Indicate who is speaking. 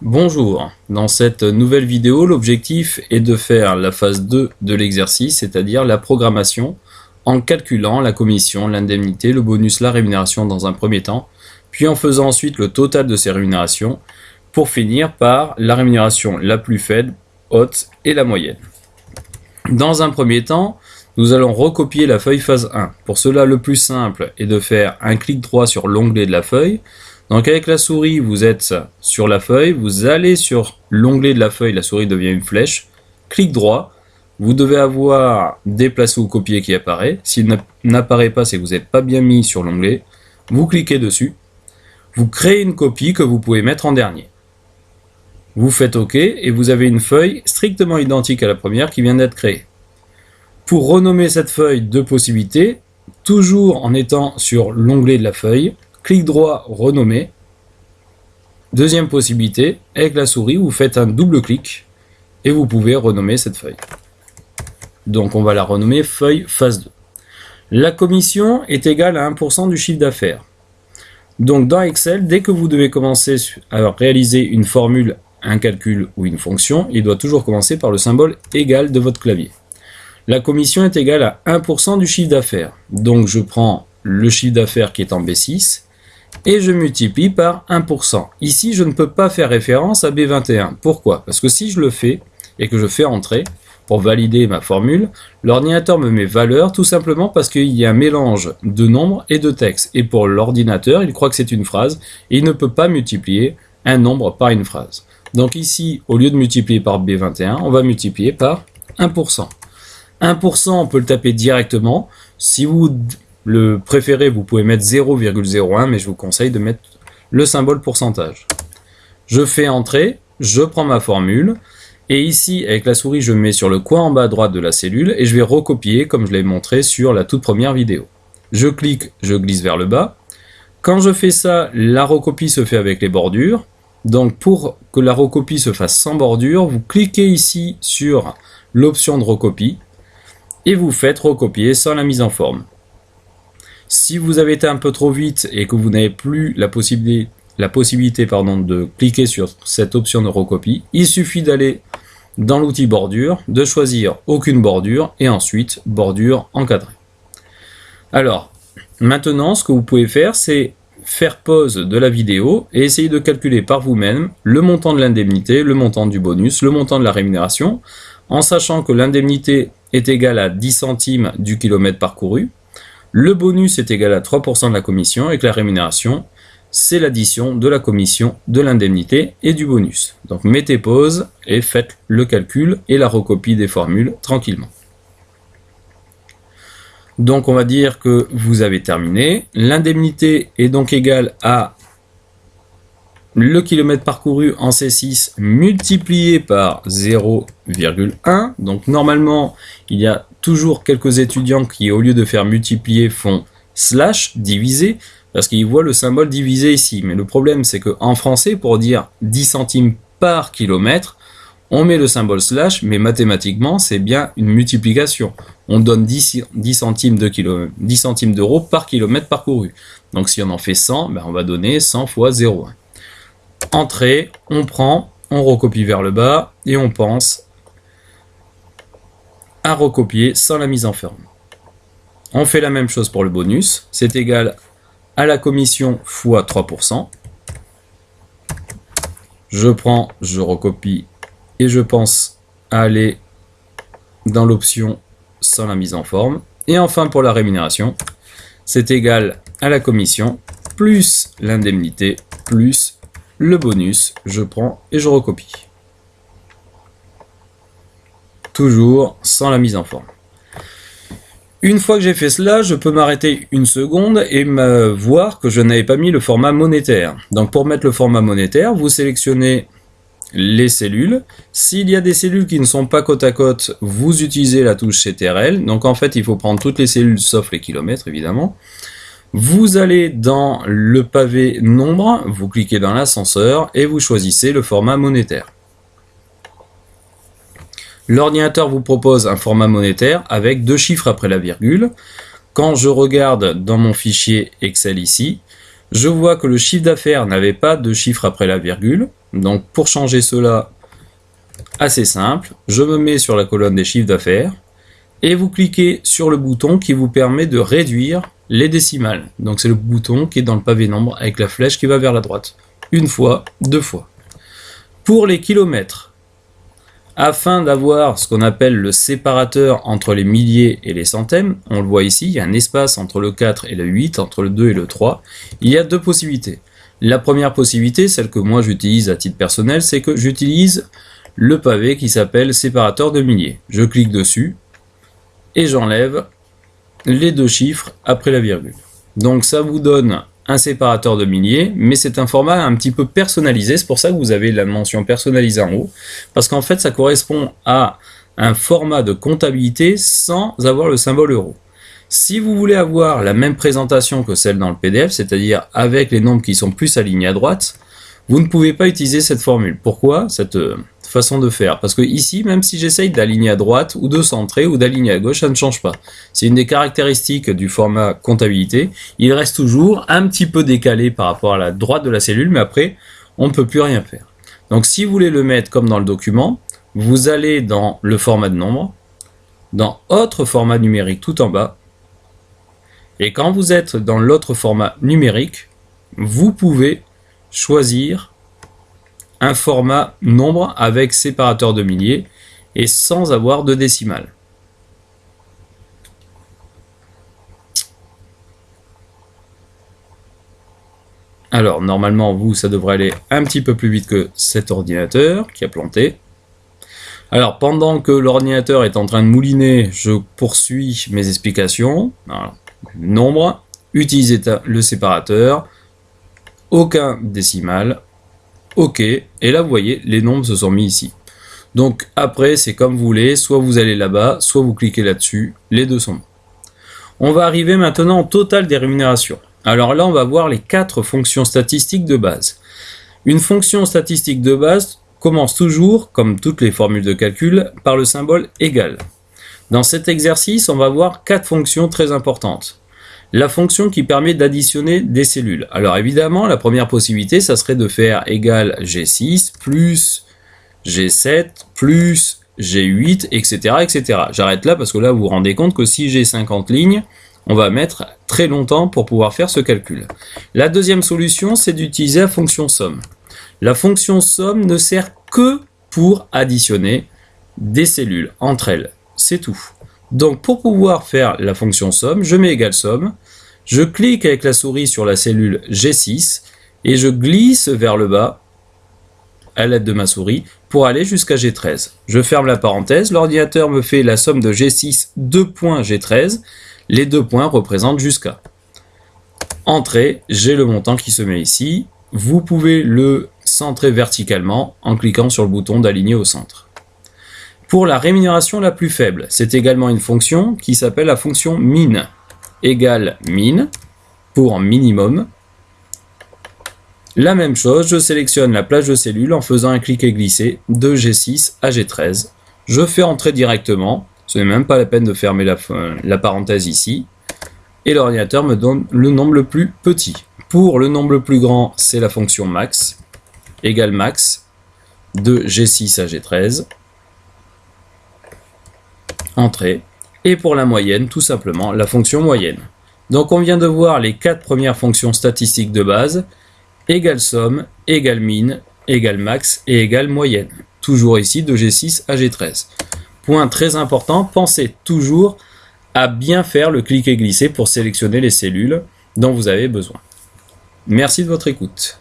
Speaker 1: Bonjour, dans cette nouvelle vidéo, l'objectif est de faire la phase 2 de l'exercice, c'est-à-dire la programmation, en calculant la commission, l'indemnité, le bonus, la rémunération dans un premier temps, puis en faisant ensuite le total de ces rémunérations, pour finir par la rémunération la plus faible, haute et la moyenne. Dans un premier temps, nous allons recopier la feuille phase 1. Pour cela, le plus simple est de faire un clic droit sur l'onglet de la feuille. Donc avec la souris, vous êtes sur la feuille, vous allez sur l'onglet de la feuille, la souris devient une flèche, clic droit, vous devez avoir déplacer ou copier qui apparaît. S'il n'apparaît pas, c'est que vous n'êtes pas bien mis sur l'onglet, vous cliquez dessus, vous créez une copie que vous pouvez mettre en dernier. Vous faites OK et vous avez une feuille strictement identique à la première qui vient d'être créée. Pour renommer cette feuille, deux possibilités, toujours en étant sur l'onglet de la feuille, clic droit, renommer. Deuxième possibilité, avec la souris, vous faites un double clic et vous pouvez renommer cette feuille. Donc on va la renommer feuille phase 2. La commission est égale à 1% du chiffre d'affaires. Donc dans Excel, dès que vous devez commencer à réaliser une formule, un calcul ou une fonction, il doit toujours commencer par le symbole égal de votre clavier. La commission est égale à 1% du chiffre d'affaires. Donc je prends le chiffre d'affaires qui est en B6 et je multiplie par 1%. Ici, je ne peux pas faire référence à B21. Pourquoi? Parce que si je le fais et que je fais entrer pour valider ma formule, l'ordinateur me met valeur tout simplement parce qu'il y a un mélange de nombres et de texte. Et pour l'ordinateur, il croit que c'est une phrase et il ne peut pas multiplier un nombre par une phrase. Donc ici, au lieu de multiplier par B21, on va multiplier par 1%. 1%, on peut le taper directement. Si vous le préférez, vous pouvez mettre 0,01, mais je vous conseille de mettre le symbole pourcentage. Je fais entrer, je prends ma formule, et ici, avec la souris, je mets sur le coin en bas à droite de la cellule, et je vais recopier comme je l'ai montré sur la toute première vidéo. Je clique, je glisse vers le bas. Quand je fais ça, la recopie se fait avec les bordures. Donc pour que la recopie se fasse sans bordure, vous cliquez ici sur l'option de recopie, et vous faites recopier sans la mise en forme. Si vous avez été un peu trop vite et que vous n'avez plus la possibilité de cliquer sur cette option de recopie, il suffit d'aller dans l'outil bordure, de choisir aucune bordure et ensuite bordure encadrée. Alors, maintenant, ce que vous pouvez faire, c'est faire pause de la vidéo et essayer de calculer par vous-même le montant de l'indemnité, le montant du bonus, le montant de la rémunération, en sachant que l'indemnité est égale à 10 centimes du kilomètre parcouru, le bonus est égal à 3% de la commission et que la rémunération, c'est l'addition de la commission, de l'indemnité et du bonus. Donc mettez pause et faites le calcul et la recopie des formules tranquillement. Donc on va dire que vous avez terminé. L'indemnité est donc égale à le kilomètre parcouru en C6 multiplié par 0,1. Donc normalement, il y a toujours quelques étudiants qui, au lieu de faire multiplier, font slash, diviser, parce qu'ils voient le symbole divisé ici. Mais le problème, c'est qu'en français, pour dire 10 centimes par kilomètre, on met le symbole slash, mais mathématiquement, c'est bien une multiplication. On donne 10 centimes d'euros par kilomètre parcouru. Donc si on en fait 100, ben on va donner 100 fois 0,1. Entrée, on prend, on recopie vers le bas et on pense à recopier sans la mise en forme. On fait la même chose pour le bonus, c'est égal à la commission fois 3%. Je prends, je recopie et je pense à aller dans l'option sans la mise en forme. Et enfin pour la rémunération, c'est égal à la commission plus l'indemnité plus le bonus, je prends et je recopie. Toujours sans la mise en forme. Une fois que j'ai fait cela, je peux m'arrêter une seconde et voir que je n'avais pas mis le format monétaire. Donc pour mettre le format monétaire, vous sélectionnez les cellules. S'il y a des cellules qui ne sont pas côte à côte, vous utilisez la touche CTRL. Donc en fait, il faut prendre toutes les cellules sauf les kilomètres évidemment. Vous allez dans le pavé nombre, vous cliquez dans l'ascenseur et vous choisissez le format monétaire. L'ordinateur vous propose un format monétaire avec 2 chiffres après la virgule. Quand je regarde dans mon fichier Excel ici, Je vois que le chiffre d'affaires n'avait pas de chiffre après la virgule. Donc pour changer cela, assez simple, je me mets sur la colonne des chiffres d'affaires et vous cliquez sur le bouton qui vous permet de réduire les décimales. Donc c'est le bouton qui est dans le pavé nombre avec la flèche qui va vers la droite. Une fois, deux fois. Pour les kilomètres, afin d'avoir ce qu'on appelle le séparateur entre les milliers et les centaines, on le voit ici, il y a un espace entre le 4 et le 8, entre le 2 et le 3. Il y a deux possibilités. La première possibilité, celle que moi j'utilise à titre personnel, c'est que j'utilise le pavé qui s'appelle séparateur de milliers. Je clique dessus et j'enlève les deux chiffres après la virgule. Donc ça vous donne un séparateur de milliers, mais c'est un format un petit peu personnalisé, c'est pour ça que vous avez la mention personnalisée en haut, parce qu'en fait ça correspond à un format de comptabilité sans avoir le symbole euro. Si vous voulez avoir la même présentation que celle dans le PDF, c'est-à-dire avec les nombres qui sont plus alignés à droite, vous ne pouvez pas utiliser cette formule. Pourquoi cette façon de faire? Parce que ici, même si j'essaye d'aligner à droite ou de centrer ou d'aligner à gauche, ça ne change pas. C'est une des caractéristiques du format comptabilité. Il reste toujours un petit peu décalé par rapport à la droite de la cellule, mais après, on ne peut plus rien faire. Donc si vous voulez le mettre comme dans le document, vous allez dans le format de nombre, dans autre format numérique tout en bas, et quand vous êtes dans l'autre format numérique, vous pouvez choisir un format nombre avec séparateur de milliers et sans avoir de décimale. Alors normalement vous ça devrait aller un petit peu plus vite que cet ordinateur qui a planté. Alors pendant que l'ordinateur est en train de mouliner, je poursuis mes explications. Alors, nombre, utilisez le séparateur, aucun décimal, ok, et là vous voyez les nombres se sont mis ici. Donc après c'est comme vous voulez, soit vous allez là-bas, soit vous cliquez là-dessus, les deux sont bons. On va arriver maintenant au total des rémunérations. Alors là on va voir les 4 fonctions statistiques de base. Une fonction statistique de base commence toujours, comme toutes les formules de calcul, par le symbole égal. Dans cet exercice on va voir 4 fonctions très importantes. La fonction qui permet d'additionner des cellules. Alors évidemment, la première possibilité, ça serait de faire égal G6 plus G7 plus G8, etc. etc. J'arrête là parce que là, vous vous rendez compte que si j'ai 50 lignes, on va mettre très longtemps pour pouvoir faire ce calcul. La deuxième solution, c'est d'utiliser la fonction somme. La fonction somme ne sert que pour additionner des cellules entre elles. C'est tout. Donc pour pouvoir faire la fonction somme, je mets égal somme, je clique avec la souris sur la cellule G6 et je glisse vers le bas à l'aide de ma souris pour aller jusqu'à G13. Je ferme la parenthèse, l'ordinateur me fait la somme de G6, 2 points G13, les 2 points représentent jusqu'à. Entrée, j'ai le montant qui se met ici, vous pouvez le centrer verticalement en cliquant sur le bouton d'aligner au centre. Pour la rémunération la plus faible, c'est également une fonction qui s'appelle la fonction min. Égale min pour minimum. La même chose, je sélectionne la plage de cellules en faisant un clic et glisser de G6 à G13. Je fais entrer directement, ce n'est même pas la peine de fermer la parenthèse ici. Et l'ordinateur me donne le nombre le plus petit. Pour le nombre le plus grand, c'est la fonction max. Égale max de G6 à G13. Entrée, et pour la moyenne, tout simplement, la fonction moyenne. Donc on vient de voir les 4 premières fonctions statistiques de base, égale somme, égale min, égale max et égale moyenne. Toujours ici de G6 à G13. Point très important, pensez toujours à bien faire le clic et glisser pour sélectionner les cellules dont vous avez besoin. Merci de votre écoute.